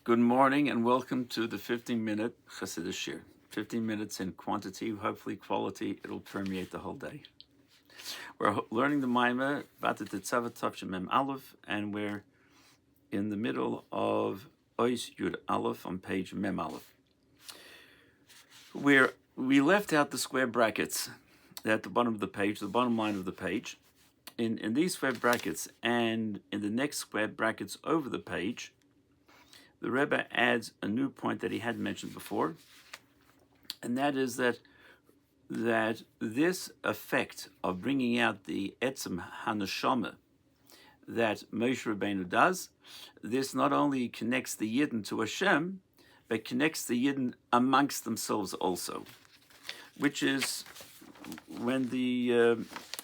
Good morning and welcome to the 15-minute Chassidus Shir. 15 minutes in quantity, hopefully quality, it'll permeate the whole day. We're learning the Maamarim, Vatet Tetzava Tavshin Mem Aleph, and we're in the middle of Ois Yud Aleph on page Mem Aleph. We left out the square brackets at the bottom of the page, the bottom line of the page. In these square brackets and in the next square brackets over the page, the Rebbe adds a new point that he hadn't mentioned before, and that is that this effect of bringing out the etzem haneshama that Moshe Rabbeinu does, this not only connects the Yidden to Hashem, but connects the Yidden amongst themselves also, which is when the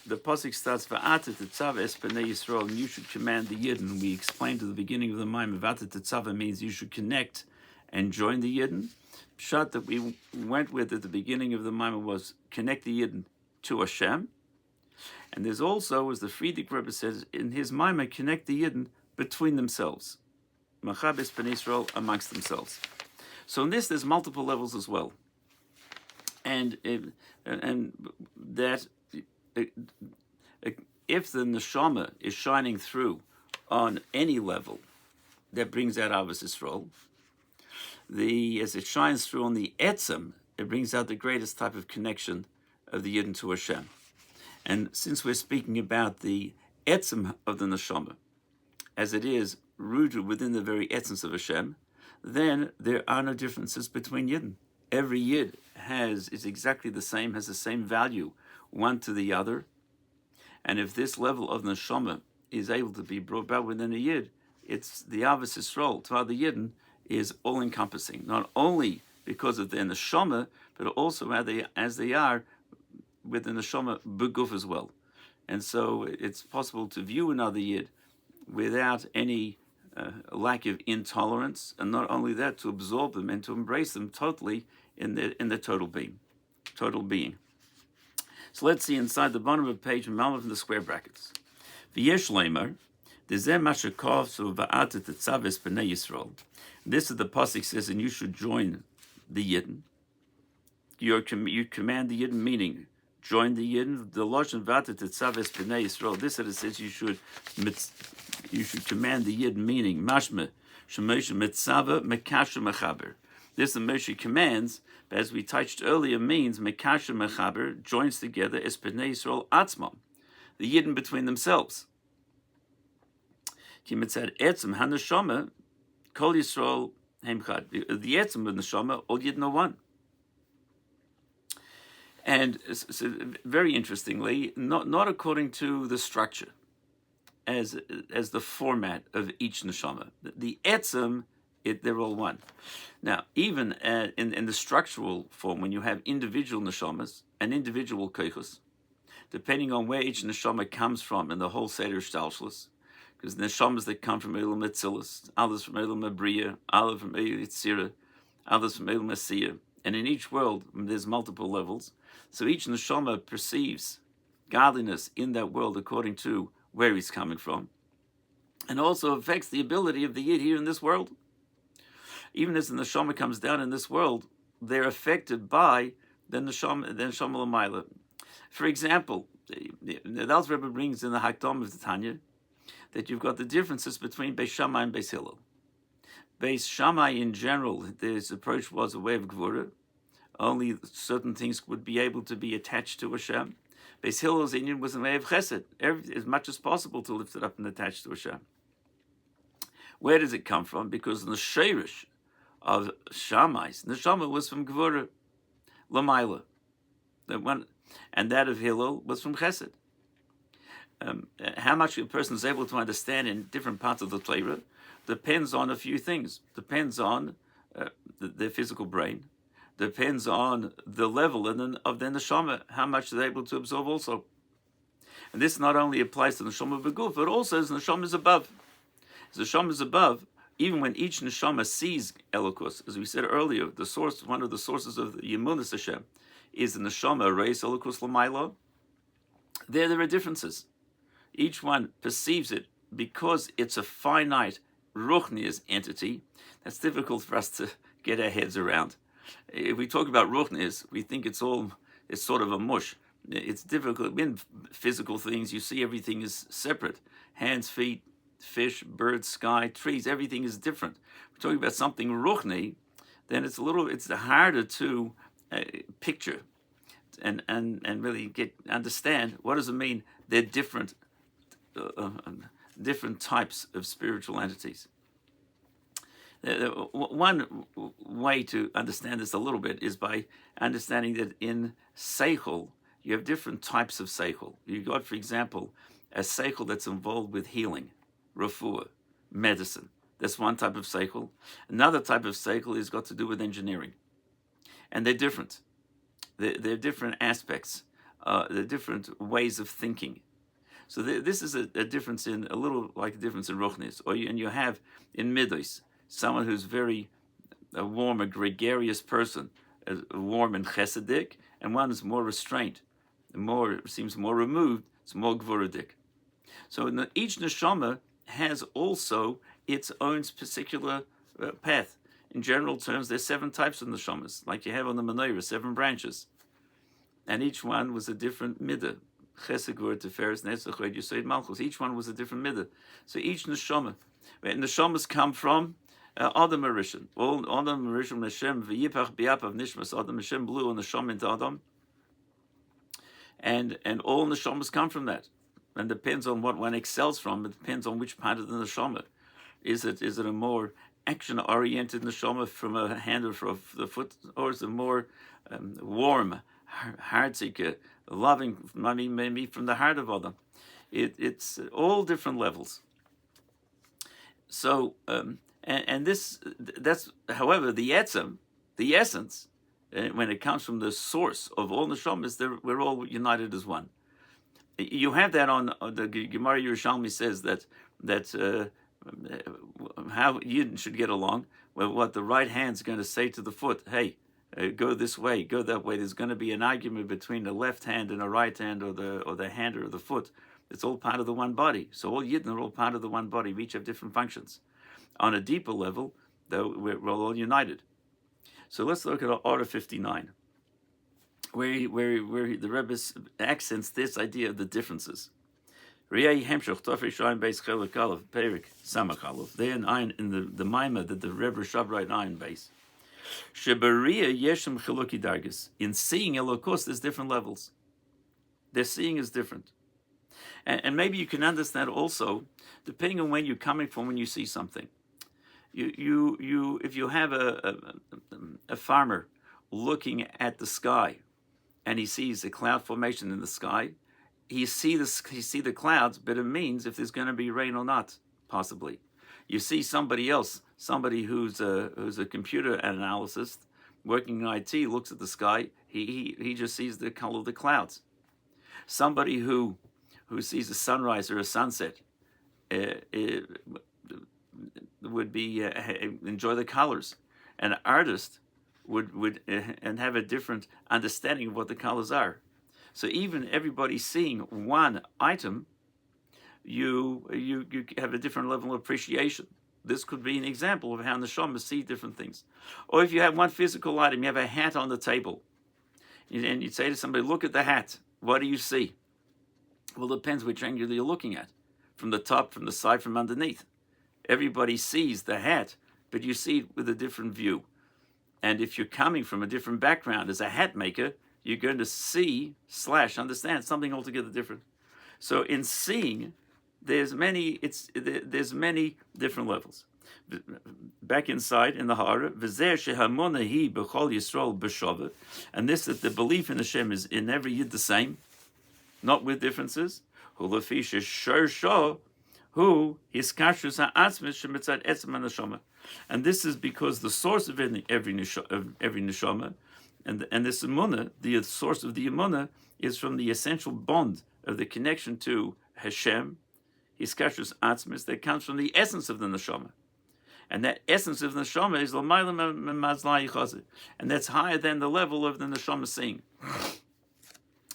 pasuk starts va'atet tetzava es bnei Yisrael, and you should command the Yidden. We explained at the beginning of the Maamarim, va'atet tetzava means you should connect and join the Yidden. Pshat that we went with at the beginning of the Maamarim was connect the Yidden to Hashem. And there's also, as the Friedrich Rebbe says in his Maamarim, connect the Yidden between themselves. Machab es bnei Yisrael, amongst themselves. So in this, there's multiple levels as well. And that if the neshama is shining through on any level, that brings out Avos Yisrael. As it shines through on the etzem, it brings out the greatest type of connection of the Yidden to Hashem. And since we're speaking about the etzem of the neshama, as it is rooted within the very essence of Hashem, then there are no differences between Yidden. Every Yid is exactly the same, has the same value, one to the other. And if this level of neshama is able to be brought about within a Yid, it's the Avos Yisrael, to the Yidden, is all-encompassing, not only because of their neshama, but also as they are with the neshama beguf as well. And so it's possible to view another Yid without any lack of intolerance, and not only that, to absorb them and to embrace them totally in the total being. So let's see inside the bottom of the page, Maamarim from the square brackets. V'yesh leimer, d'zeh ma shekavsu va'atet tetzav es bnei Yisrael. This is the pasuk says, and you should join the Yidden. You command the Yidden, meaning join the Yidden. The lashon va'atet tetzav es bnei Yisrael. This it says you should command the Yidden, meaning mashma shemoshe mitzava mekasher mechaber. This the Moshe commands, but as we touched earlier, means mekasher mechaber, joins together es bnei Yisrael atzmam, the Yidden between themselves. Ki mitzad etzem haneshama kol Yisrael heimchad. The etzem of neshama, all Yidden are one. And so very interestingly, not according to the structure, as the format of each neshama. The etzem, they're all one. Now, even in the structural form, when you have individual neshamas and individual koichos, depending on where each neshama comes from in the whole Seder Shtalshlus, because neshamas that come from Elam Etzilus, others from Elam Abriya, others from Elam Yitzira, others from Elam Asiyah, and in each world there's multiple levels. So each neshama perceives godliness in that world according to where he's coming from, and also affects the ability of the Yid here in this world. Even as the neshama comes down in this world, they're affected by the neshama l'mayla. For example, the Rebbe brings in the Hakdam of the Tanya that you've got the differences between Beis Shammai and Beis Hillel. Beis Shammai in general, his approach was a way of gvura. Only certain things would be able to be attached to Hashem. Beis Hillel's Indian was a way of chesed, as much as possible to lift it up and attach to Hashem. Where does it come from? Because the sheirish of Shammai's neshama was from gvura, l'mayla, and that of Hillel was from chesed. How much a person is able to understand in different parts of the Torah depends on a few things. Depends on their physical brain. Depends on the level of their neshama, how much they're able to absorb also. And this not only applies to the neshama beguf, but also as the neshama is above. As the neshama is above, even when each neshama sees Elokus, as we said earlier, one of the sources of the Yemunas Hashem is the neshama reis Elokus l'maylo. There are differences. Each one perceives it because it's a finite Ruchni's entity, that's difficult for us to get our heads around. If we talk about Ruchni's, we think it's sort of a mush. It's difficult. In physical things, you see everything is separate. Hands, feet, fish, birds, sky, trees, everything is different. We're talking about something Ruchni, then it's harder to picture and really understand what does it mean they're different types of spiritual entities. One way to understand this a little bit is by understanding that in seichel you have different types of seichel. You've got, for example, a seichel that's involved with healing, refuah, medicine. That's one type of seichel. Another type of seichel has got to do with engineering. And they're different. They're different aspects. They're different ways of thinking. So this is a difference a little like a difference in Ruchnis. And you have in Midos, someone who's very warm, a gregarious person, warm and chesedic, and one is more restrained, seems more removed, it's more gvuradik. So each neshama has also its own particular path. In general terms, there's 7 types of neshamas, like you have on the menorah, 7 branches. And each one was a different midah. Chesed, Gvur, Tiferes, Netzach, Chod, Yesod, Malchus. Each one was a different midah. So each neshama, neshamas come from Adam Rishon. All Adam Rishon Hashem v'yipach bi'apav nishmas Adam Hashem blew on the neshama into Adam. And all neshamas come from that. And depends on what one excels from. It depends on which part of the neshama. Is it a more action-oriented neshama from a hand or from the foot, or is it more warm, heartsick, loving, maybe from the heart of Adam? It's all different levels. So, that's, however, the essence, when it comes from the source of all neshamas, we're all united as one. You have that on the Gemara Yerushalmi says that how you should get along. Well, what the right hand's going to say to the foot, hey, go this way, go that way. There's going to be an argument between the left hand and the right hand, or the hand or the foot. It's all part of the one body. So all Yidden are all part of the one body. We each have different functions. On a deeper level, though, we're all united. So let's look at Order 59, where the Rebbe accents this idea of the differences. There in the Maima that the Rebbe Rashab write in base. In seeing Elokos, there's different levels. Their seeing is different. And maybe you can understand also, depending on where you're coming from when you see something. If you have a farmer looking at the sky, and he sees a cloud formation in the sky, he see the clouds, but it means if there's going to be rain or not, possibly. You see somebody else, somebody who's a computer analyst working in IT, looks at the sky, he just sees the color of the clouds. Somebody who sees a sunrise or a sunset would be enjoy the colors. An artist would and have a different understanding of what the colors are. So even everybody seeing one item, you have a different level of appreciation. This could be an example of how neshamas see different things. Or if you have one physical item, you have a hat on the table, and you say to somebody, look at the hat. What do you see? Well, it depends which angle you're looking at. From the top, from the side, from underneath. Everybody sees the hat, but you see it with a different view. And if you're coming from a different background as a hat maker, you're going to see / understand something altogether different. So in seeing, there's many different levels. Back inside in the Hara, and this that the belief in Hashem is in every Yid the same, not with differences. Who his kashrus ha'atzmis shemitzad etzem neshama, and this is because the source of every neshama, and this emunah, the source of the emunah, is from the essential bond of the connection to Hashem, his kashrus atzmis, that comes from the essence of the neshama, and that essence of the neshama is l'mayla mazlai chazir, and that's higher than the level of the neshama seeing,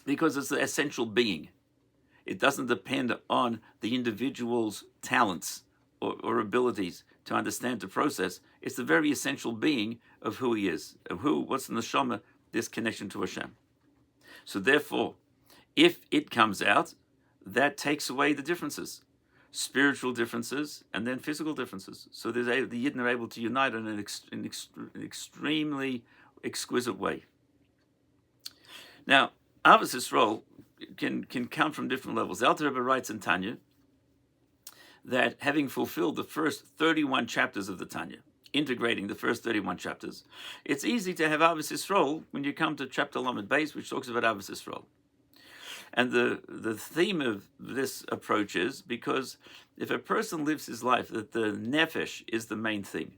because it's the essential being. It doesn't depend on the individual's talents or abilities to understand, to process. It's the very essential being of who he is, of what's in the neshama, this connection to Hashem. So therefore, if it comes out, that takes away the differences, spiritual differences and then physical differences. So the Yidden are able to unite in an extremely exquisite way. Now, Avos Yisrael can come from different levels. The Alter Rebbe writes in Tanya that having fulfilled the first 31 chapters of the Tanya, integrating the first 31 chapters, it's easy to have Avos Yisrael when you come to chapter Lamed Beis, which talks about Avos Yisrael. And the theme of this approach is because if a person lives his life that the nefesh is the main thing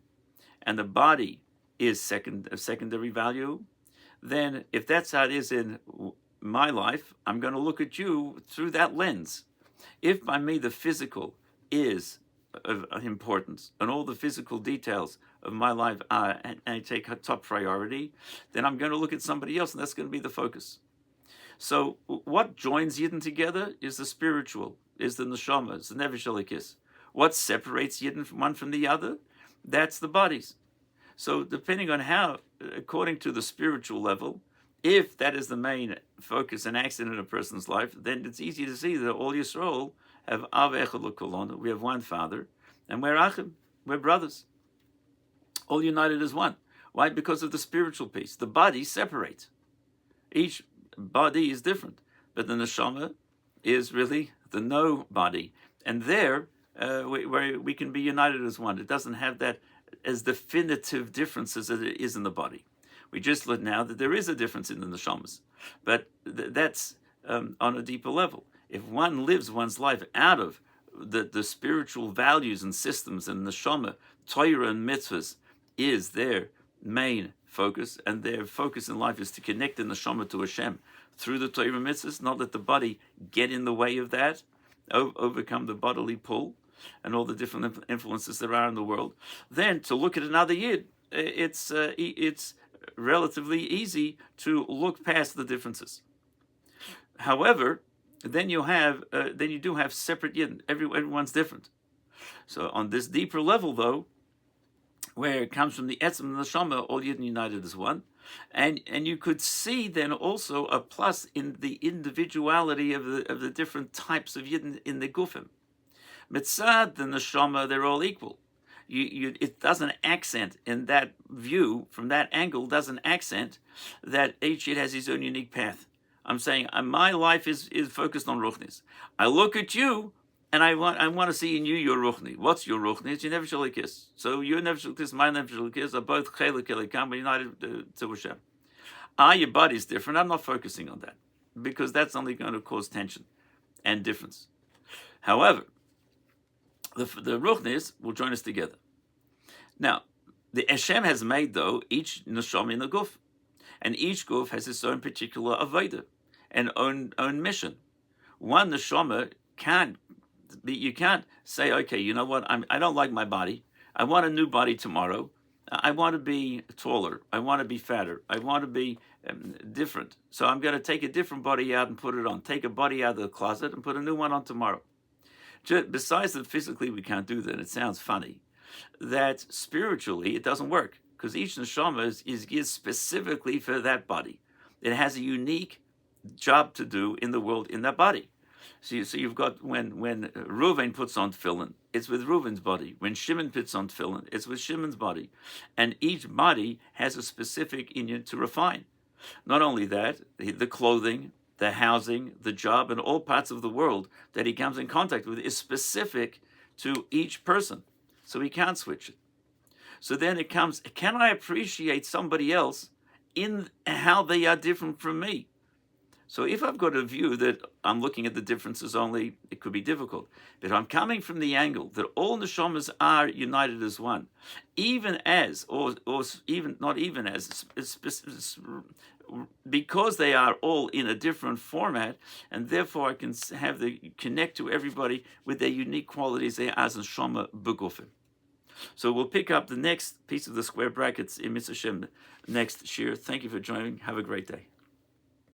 and the body is of secondary value, then if that's how it is in my life, I'm going to look at you through that lens. If by me the physical is of importance and all the physical details of my life and I take a top priority, then I'm going to look at somebody else and that's going to be the focus. So what joins Yidden together is the spiritual, is the neshama, is the nefesh elikis. What separates Yidden from one from the other? That's the bodies. So depending on how, according to the spiritual level, if that is the main focus and accent in a person's life, then it's easy to see that all Yisrael have Av Echad L'Kolonu. We have one Father, and we're Achim, we're brothers, all united as one. Why? Because of the spiritual piece. The body separates. Each body is different, but the neshama is really the no body, and there where we can be united as one. It doesn't have that as definitive differences as it is in the body. We just learned now that there is a difference in the neshamas, but that's on a deeper level. If one lives one's life out of the spiritual values and systems and neshama, Torah and mitzvahs is their main focus, and their focus in life is to connect the neshama to Hashem through the Torah and mitzvahs, not let the body get in the way of that, overcome the bodily pull and all the different influences there are in the world. Then to look at another Yid, it's relatively easy to look past the differences. However, then you do have separate Yidden. Everyone's different. So on this deeper level, though, where it comes from the etzem and the neshama, all Yidden united as one, and you could see then also a plus in the individuality of the different types of Yidden in the gufim. Mitzad, the neshama, they're all equal. It doesn't accent in that view, from that angle, doesn't accent that each Yid has his own unique path. I'm saying my life is focused on Ruchnis. I look at you, and I want to see in you your Ruchni. What's your Ruchni? It's your Nefesh Elikis. So your Nefesh Elikis, my Nefesh Elikis are both Chelik Elikam, but united to Hashem. Your body's different. I'm not focusing on that because that's only going to cause tension and difference. However, the Ruchnis will join us together. Now, the Hashem has made, though, each neshama in the guf, and each guf has its own particular avodah and own mission. One neshama you can't say, okay, you know what, I don't like my body. I want a new body tomorrow. I want to be taller. I want to be fatter. I want to be different. So I'm going to take a different body out and put it on. Take a body out of the closet and put a new one on tomorrow. Besides that physically we can't do that, it sounds funny, that spiritually it doesn't work because each neshama is geared specifically for that body. It has a unique job to do in the world in that body. So you've got when Reuven puts on tefillin, it's with Reuven's body. When Shimon puts on tefillin, it's with Shimon's body. And each body has a specific inyan to refine. Not only that, the clothing, the housing, the job, and all parts of the world that he comes in contact with is specific to each person. So he can't switch it. So then it comes, can I appreciate somebody else in how they are different from me? So if I've got a view that I'm looking at the differences only, it could be difficult. But I'm coming from the angle that all neshamas are united as one, even as, or even not even as, because they are all in a different format, and therefore I can have the connect to everybody with their unique qualities as neshama begufim. So we'll pick up the next piece of the square brackets in Mitzvah Shem next shir. Thank you for joining. Have a great day.